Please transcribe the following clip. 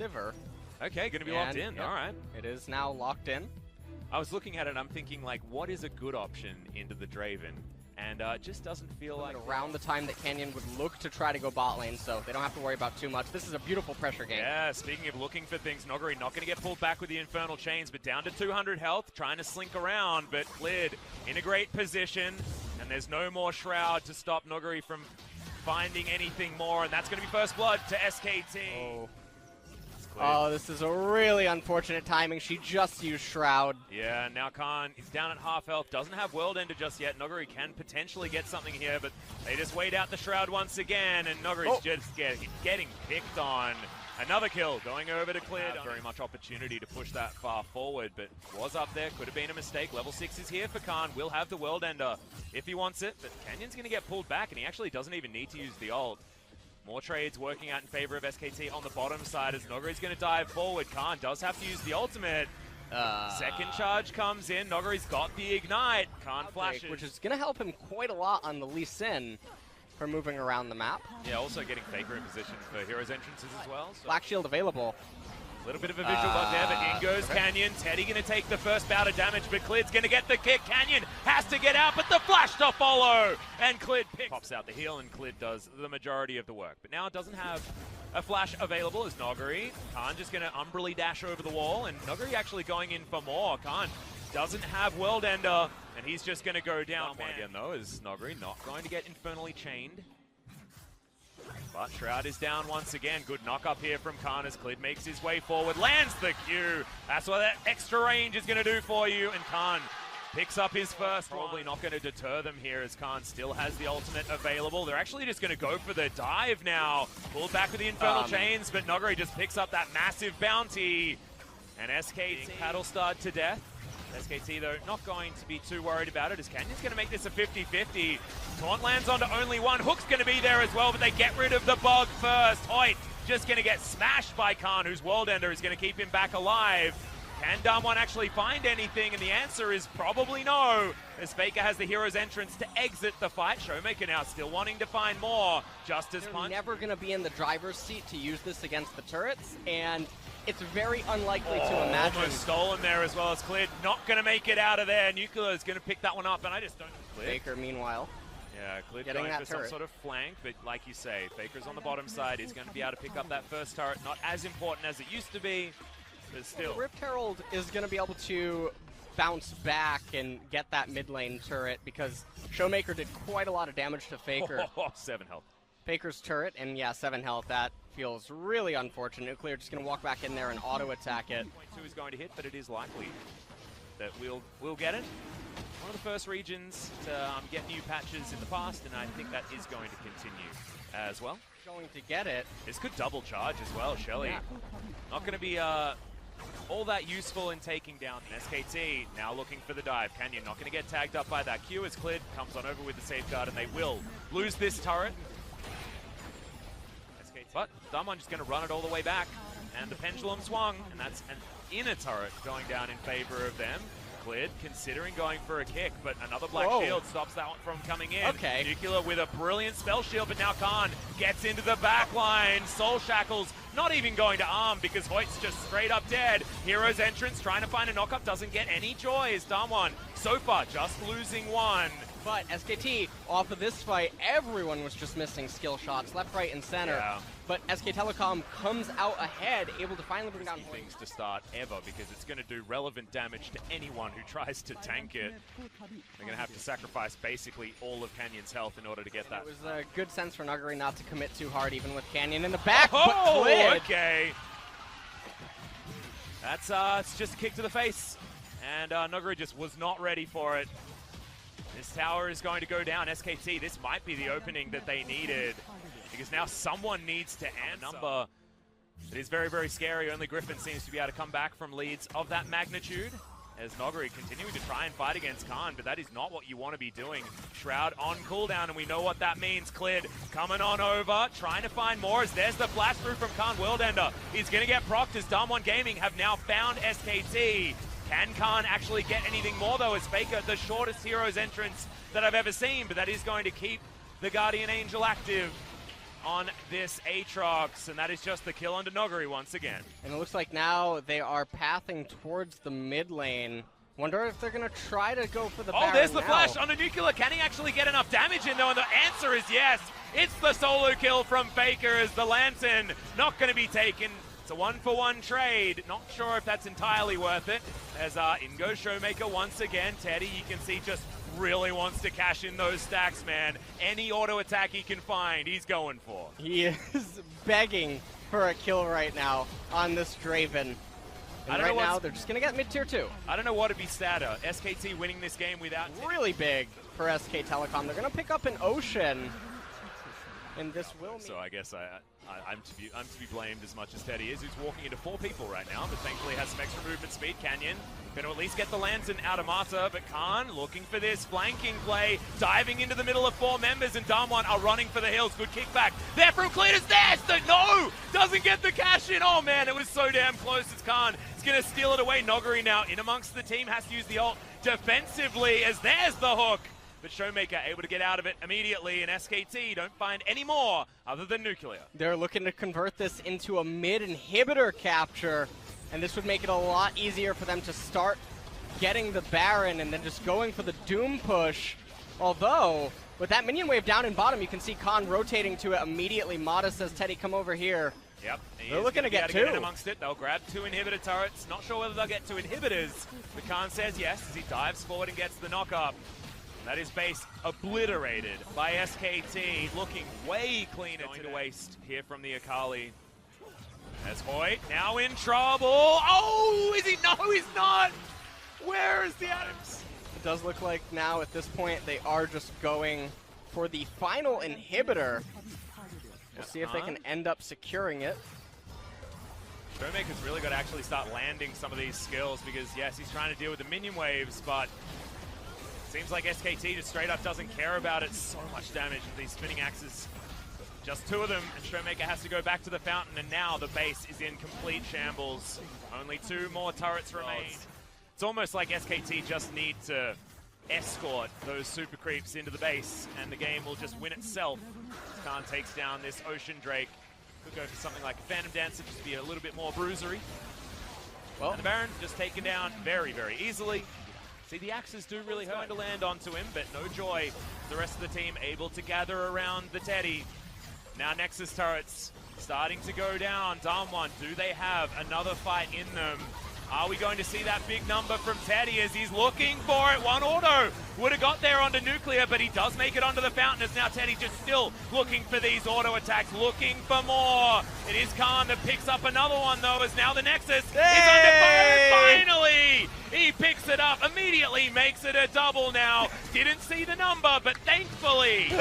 Sivir. Okay, going to be locked in. Yep, All right. It is now locked in. I was looking at it and I'm thinking, like, what is a good option into the Draven? And it just doesn't feel like... Around the time that Canyon would look to try to go bot lane, so they don't have to worry about too much. This is a beautiful pressure game. Yeah, speaking of looking for things, Noguri not going to get pulled back with the Infernal Chains, but down to 200 health, trying to slink around, but cleared in a great position. And there's no more Shroud to stop Noguri from finding anything more, and that's going to be first blood to SKT. Oh, this is a really unfortunate timing. She just used Shroud. Yeah, now Khan is down at half health, doesn't have World Ender just yet. Noguri can potentially get something here, but they just wait out the Shroud once again, and Noguri's just getting picked on. Another kill going over to Cleared. Very much opportunity to push that far forward, but was up there, could have been a mistake. Level 6 is here for Khan, will have the World Ender if he wants it, but Canyon's going to get pulled back, and he actually doesn't even need to use the ult. More trades working out in favor of SKT on the bottom side as Noguri's going to dive forward. Khan does have to use the ultimate. Second charge comes in. Noguri's got the ignite. Khan flashes. Which is going to help him quite a lot on the Lee Sin for moving around the map. Yeah, also getting Faker in position for Heroes entrances as well. So. Black Shield available. A little bit of a visual bug there, but in goes Canyon. Teddy going to take the first bout of damage, but Clid's going to get the kick. Canyon has to get out, but the flash to follow. And Clid pops out the heal, and Clid does the majority of the work. But now it doesn't have a flash available as Noguri. Khan just going to umbrally dash over the wall, and Noguri actually going in for more. Khan doesn't have World Ender, and he's just going to go down. Again, though, is Noguri not going to get infernally chained. But Shroud is down once again. Good knock up here from Khan as Clid makes his way forward. Lands the Q. That's what that extra range is going to do for you. And Khan picks up his first. Probably not going to deter them here as Khan still has the ultimate available. They're actually just going to go for the dive now. Pulled back with the Infernal Chains, but Noguri just picks up that massive bounty. And SKT paddle start to death. SKT, though, not going to be too worried about it as Canyon's going to make this a 50-50. Taunt lands onto only one. Hook's going to be there as well, but they get rid of the bug first. Hoyt just going to get smashed by Khan, whose World Ender is going to keep him back alive. Can Damwon actually find anything? And the answer is probably no, as Faker has the hero's entrance to exit the fight. Showmaker now still wanting to find more. Justice Punch. Never going to be in the driver's seat to use this against the turrets, and it's very unlikely to imagine. Almost stolen there as well as Cleared. Not going to make it out of there. Nuclear is going to pick that one up, and I just don't know. Faker, meanwhile. Yeah, Cleared going for some sort of flank, but like you say, Faker's on the bottom side. He's going to be able to pick up that first turret. Not as important as it used to be, but still. Rift Herald is going to be able to bounce back and get that mid lane turret because Showmaker did quite a lot of damage to Faker. 7 health. Faker's turret, and yeah, 7 health. That feels really unfortunate. Nuclear just going to walk back in there and auto-attack it. 2 is going to hit, but it is likely that we'll get it. One of the first regions to get new patches in the past, and I think that is going to continue as well. Going to get it. This could double charge as well, Shelly. Yeah. Not going to be all that useful in taking down SKT. Now looking for the dive. Canyon not going to get tagged up by that. Q is cleared, comes on over with the safeguard, and they will lose this turret. But Damwon just going to run it all the way back, and the pendulum swung, and that's an inner turret going down in favor of them. Cleared, considering going for a kick, but another black shield stops that one from coming in. Okay. Nuclear with a brilliant spell shield, but now Khan gets into the back line. Soul Shackles not even going to arm because Hoyt's just straight up dead. Hero's entrance trying to find a knockup, doesn't get any joy as Damwon so far just losing one. But SKT, off of this fight, everyone was just missing skill shots, left, right, and center. Yeah. But SK Telecom comes out ahead, able to finally bring down things to start ever because it's going to do relevant damage to anyone who tries to tank it. They're going to have to sacrifice basically all of Canyon's health in order to get that. It was a good sense for Nuguri not to commit too hard, even with Canyon in the back. Oh, but okay. That's it's just a kick to the face, and Nuguri just was not ready for it. This tower is going to go down. SKT, this might be the opening that they needed because now someone needs to end number. It is very, very scary. Only Griffin seems to be able to come back from leads of that magnitude as Noguri continuing to try and fight against Khan, but that is not what you want to be doing. Shroud on cooldown, and we know what that means. Cleared, coming on over, trying to find more as there's the blast through from Khan. World Ender, he's going to get procced as Damwon Gaming have now found SKT. Can Khan actually get anything more, though, as Faker, the shortest hero's entrance that I've ever seen, but that is going to keep the Guardian Angel active. on this Aatrox, and that is just the kill under Noguri once again. And it looks like now they are pathing towards the mid lane. Wonder if they're going to try to go for the Baron. Oh, there's the now. flash on a nuclear. Can he actually get enough damage in, though? And the answer is yes. It's the solo kill from Faker as the Lantern not going to be taken. It's a one-for-one trade. Not sure if that's entirely worth it. As in goes Showmaker once again. Teddy, you can see, just really wants to cash in those stacks, man. Any auto attack he can find, he's going for. He is begging for a kill right now on this Draven. And right now, they're just going to get mid-tier 2. I don't know what would be sadder. SKT winning this game without... Really big for SK Telecom. They're going to pick up an Ocean. And this will mean... So I guess I'm to be blamed as much as Teddy is, who's walking into 4 people right now, but thankfully has some extra movement speed. Canyon going to at least get the Lantern out of Mata, but Khan looking for this flanking play, diving into the middle of 4 members, and Damwon are running for the hills. Good kickback there from Cletus. No! Doesn't get the cash in. Oh man, it was so damn close as Khan is going to steal it away. Noguri now in amongst the team, has to use the ult defensively as there's the hook. But Showmaker able to get out of it immediately, and SKT don't find any more other than nuclear. They're looking to convert this into a mid-inhibitor capture, and this would make it a lot easier for them to start getting the Baron and then just going for the Doom push. Although, with that minion wave down in bottom, you can see Khan rotating to it immediately. Mata says, Teddy, come over here. Yep. They're looking to get 2. Get in amongst it. They'll grab 2 inhibitor turrets. Not sure whether they'll get 2 inhibitors, but Khan says yes as he dives forward and gets the knock up. That is base obliterated by SKT, looking way cleaner to the waste here from the Akali. As Hoyt now in trouble. Oh, is he? No, he's not. Where is the Adams? It does look like now at this point they are just going for the final inhibitor. We'll see if they can end up securing it. Showmaker's really got to actually start landing some of these skills because, yes, he's trying to deal with the minion waves, but seems like SKT just straight up doesn't care about it. So much damage with these spinning axes. Just 2 of them, and Showmaker has to go back to the fountain, and now the base is in complete shambles. Only 2 more turrets remain. It's almost like SKT just need to escort those super creeps into the base, and the game will just win itself. Khan takes down this Ocean Drake. Could go for something like a Phantom Dancer, just to be a little bit more bruisery. Well, and the Baron just taken down very, very easily. See, the axes do really hurt to land onto him, but no joy. The rest of the team able to gather around the Teddy. Now Nexus turrets starting to go down. Damwon, do they have another fight in them? Are we going to see that big number from Teddy as he's looking for it? 1 auto would have got there onto nuclear, but he does make it onto the fountain. As now Teddy just still looking for these auto attacks, looking for more. It is Khan that picks up another one though, as now the Nexus is under fire. Finally, he picks it up, immediately makes it a double now. Didn't see the number, but thankfully